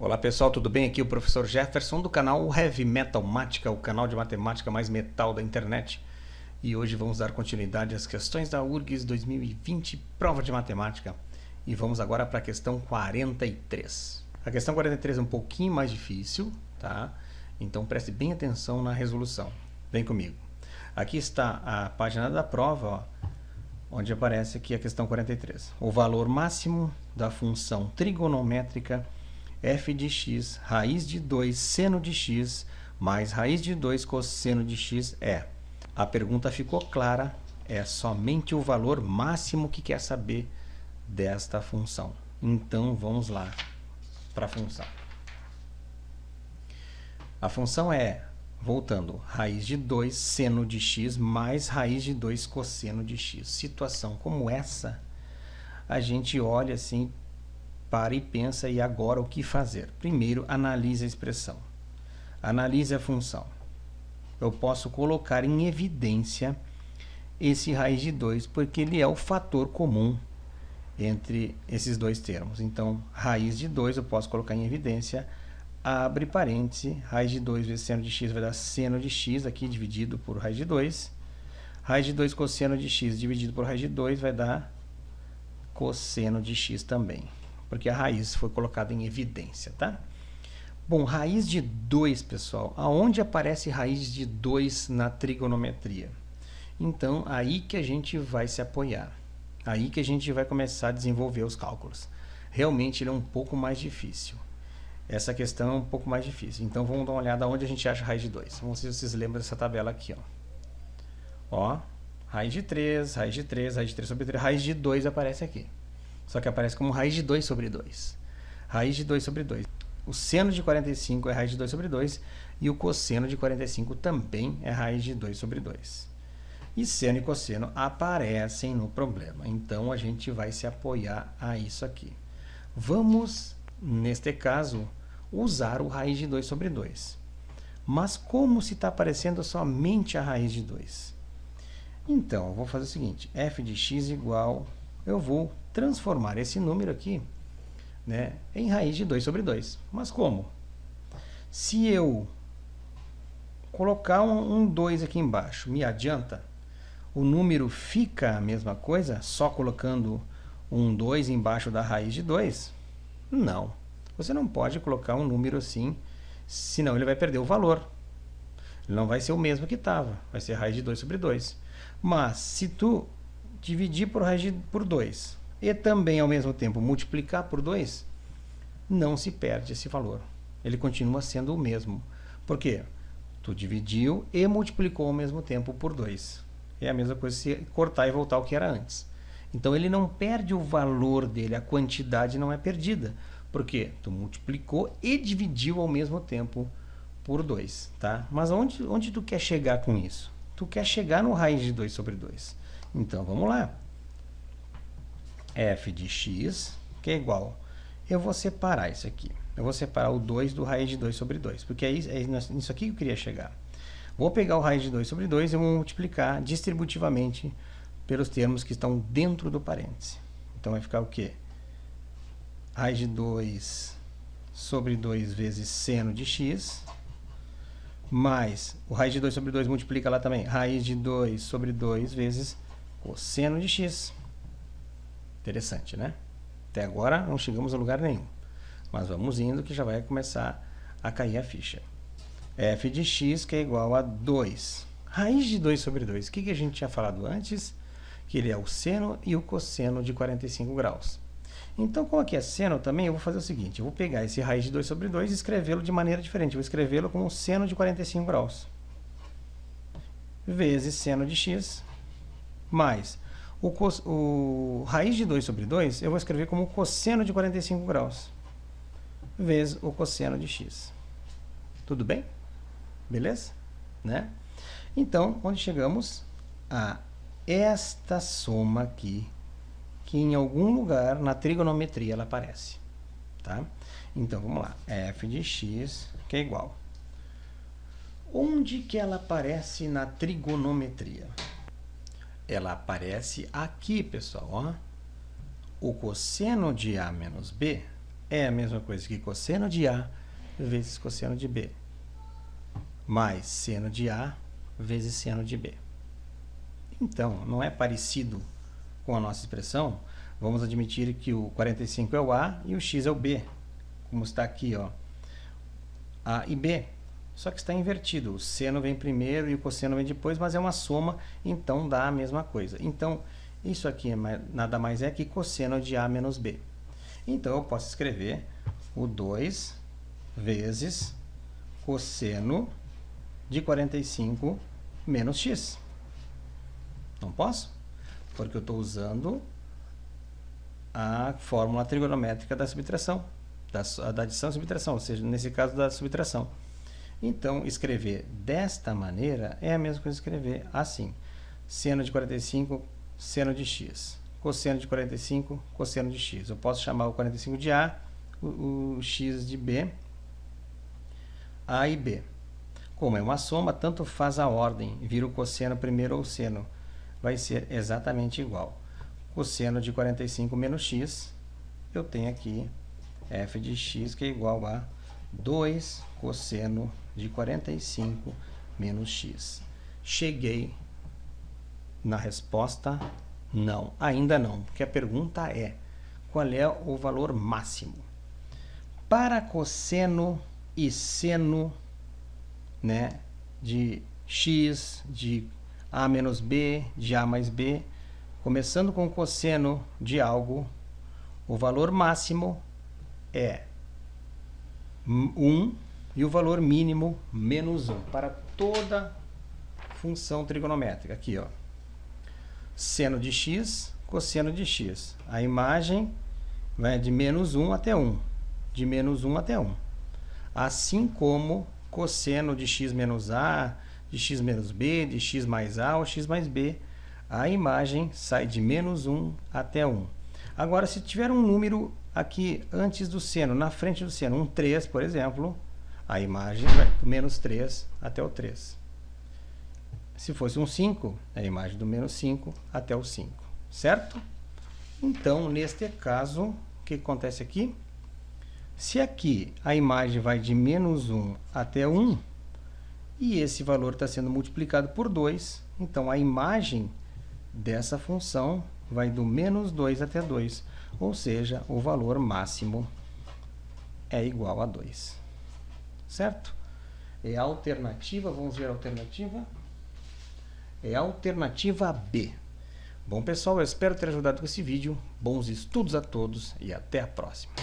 Olá pessoal, tudo bem? Aqui é o professor Jefferson do canal Heavy Metal Mática, o canal de matemática mais metal da internet. E hoje vamos dar continuidade às questões da URGS 2020, prova de matemática. E vamos agora para a questão 43. A questão 43 é um pouquinho mais difícil, tá? Então preste bem atenção na resolução. Vem comigo. Aqui está a página da prova, ó, onde aparece aqui a questão 43. O valor máximo da função trigonométrica f de x, raiz de 2 seno de x, mais raiz de 2 cosseno de x é. A pergunta ficou clara, é somente o valor máximo que quer saber desta função. Então, vamos lá para a função. A função é, voltando, raiz de 2 seno de x mais raiz de 2 cosseno de x. Situação como essa, a gente olha assim, para e pensa, e agora o que fazer? Primeiro, analise a expressão. Analise a função. Eu posso colocar em evidência esse raiz de 2, porque ele é o fator comum entre esses dois termos. Então, raiz de 2 eu posso colocar em evidência, abre parêntese, raiz de 2 vezes seno de x vai dar seno de x, aqui dividido por raiz de 2. Raiz de 2 cosseno de x dividido por raiz de 2 vai dar cosseno de x também, porque a raiz foi colocada em evidência, tá? Bom, raiz de 2, pessoal, aonde aparece raiz de 2 na trigonometria? Então, aí que a gente vai se apoiar, aí que a gente vai começar a desenvolver os cálculos. Realmente ele é um pouco mais difícil, essa questão é um pouco mais difícil. Então, vamos dar uma olhada onde a gente acha raiz de 2. Vamos ver se vocês lembram dessa tabela aqui, ó, raiz de 3, raiz de 3, raiz de 3 sobre 3, raiz de 2 aparece aqui. Só que aparece como raiz de 2 sobre 2. Raiz de 2 sobre 2. O seno de 45 é raiz de 2 sobre 2. E o cosseno de 45 também é raiz de 2 sobre 2. E seno e cosseno aparecem no problema. Então, a gente vai se apoiar a isso aqui. Vamos, neste caso, usar o raiz de 2 sobre 2. Mas como se está aparecendo somente a raiz de 2? Então, eu vou fazer o seguinte. F de x igual... Eu vou transformar esse número aqui, né, em raiz de 2 sobre 2. Mas como? Se eu colocar um 2 aqui embaixo, me adianta? O número fica a mesma coisa, só colocando um 2 embaixo da raiz de 2? Não. Você não pode colocar um número assim, senão ele vai perder o valor. Ele não vai ser o mesmo que estava, vai ser raiz de 2 sobre 2. Mas, se tu dividir por 2 e também ao mesmo tempo multiplicar por 2, não se perde esse valor. Ele continua sendo o mesmo. Por quê? Tu dividiu e multiplicou ao mesmo tempo por 2. É a mesma coisa se cortar e voltar ao que era antes. Então ele não perde o valor dele, a quantidade não é perdida. Por quê? Tu multiplicou e dividiu ao mesmo tempo por 2. Tá? Mas onde tu quer chegar com isso? Tu quer chegar no raiz de 2 sobre 2. Então, vamos lá. F de x, que é igual... Eu vou separar isso aqui. Eu vou separar o 2 do raiz de 2 sobre 2, porque é isso aqui que eu queria chegar. Vou pegar o raiz de 2 sobre 2 e vou multiplicar distributivamente pelos termos que estão dentro do parêntese. Então, vai ficar o quê? Raiz de 2 sobre 2 vezes seno de x... mais o raiz de 2 sobre 2 multiplica lá também. Raiz de 2 sobre 2 vezes cosseno de x. Interessante, né? Até agora não chegamos a lugar nenhum. Mas vamos indo que já vai começar a cair a ficha. F de x que é igual a 2. Raiz de 2 sobre 2. O que a gente tinha falado antes? Que ele é o seno e o cosseno de 45 graus. Então, como aqui é seno também, eu vou fazer o seguinte. Eu vou pegar esse raiz de 2 sobre 2 e escrevê-lo de maneira diferente. Eu vou escrevê-lo como seno de 45 graus. Vezes seno de x, mais o raiz de 2 sobre 2, eu vou escrever como cosseno de 45 graus, vezes o cosseno de x. Tudo bem? Beleza? Né? Então, onde chegamos? A esta soma aqui, que em algum lugar na trigonometria ela aparece. Tá? Então, vamos lá. F de x, que é igual. Onde que ela aparece na trigonometria? Ela aparece aqui, pessoal. Ó. O cosseno de A menos B é a mesma coisa que cosseno de A vezes cosseno de B, mais seno de A vezes seno de B. Então, não é parecido com a nossa expressão? Vamos admitir que o 45 é o A e o x é o B, como está aqui, ó, A e B. Só que está invertido, o seno vem primeiro e o cosseno vem depois, mas é uma soma, então dá a mesma coisa. Então, isso aqui nada mais é que cosseno de A menos B. Então, eu posso escrever o 2 vezes cosseno de 45 menos x. Não posso? Porque eu estou usando a fórmula trigonométrica da subtração, da adição e subtração, ou seja, nesse caso da subtração. Então, escrever desta maneira é a mesma coisa que escrever assim. Seno de 45, seno de x. Cosseno de 45, cosseno de x. Eu posso chamar o 45 de A, o x de B, A e B. Como é uma soma, tanto faz a ordem, vira o cosseno primeiro ou o seno. Vai ser exatamente igual. Cosseno de 45 menos x, eu tenho aqui f de x que é igual a 2 cosseno de 45 menos x. Cheguei na resposta? Não, ainda não, porque a pergunta é: qual é o valor máximo? Para cosseno e seno, né, de x, de A menos B, de A mais B, começando com o cosseno de algo, o valor máximo é 1 e o valor mínimo menos 1 para toda função trigonométrica. Aqui, ó, seno de x, cosseno de x. A imagem vai de menos 1 até 1, de menos 1 até 1. Assim como cosseno de x menos a, de x menos b, de x mais a ou x mais b, a imagem sai de menos 1 até 1. Agora, se tiver um número aqui antes do seno, na frente do seno, um 3, por exemplo, a imagem vai do menos 3 até o 3. Se fosse um 5, a imagem do menos 5 até o 5, certo? Então, neste caso, o que acontece aqui? Se aqui a imagem vai de menos 1 até 1, e esse valor está sendo multiplicado por 2, então a imagem dessa função vai do menos 2 até 2, ou seja, o valor máximo é igual a 2. Certo? É a alternativa, vamos ver a alternativa. É a alternativa B. Bom, pessoal, eu espero ter ajudado com esse vídeo. Bons estudos a todos e até a próxima.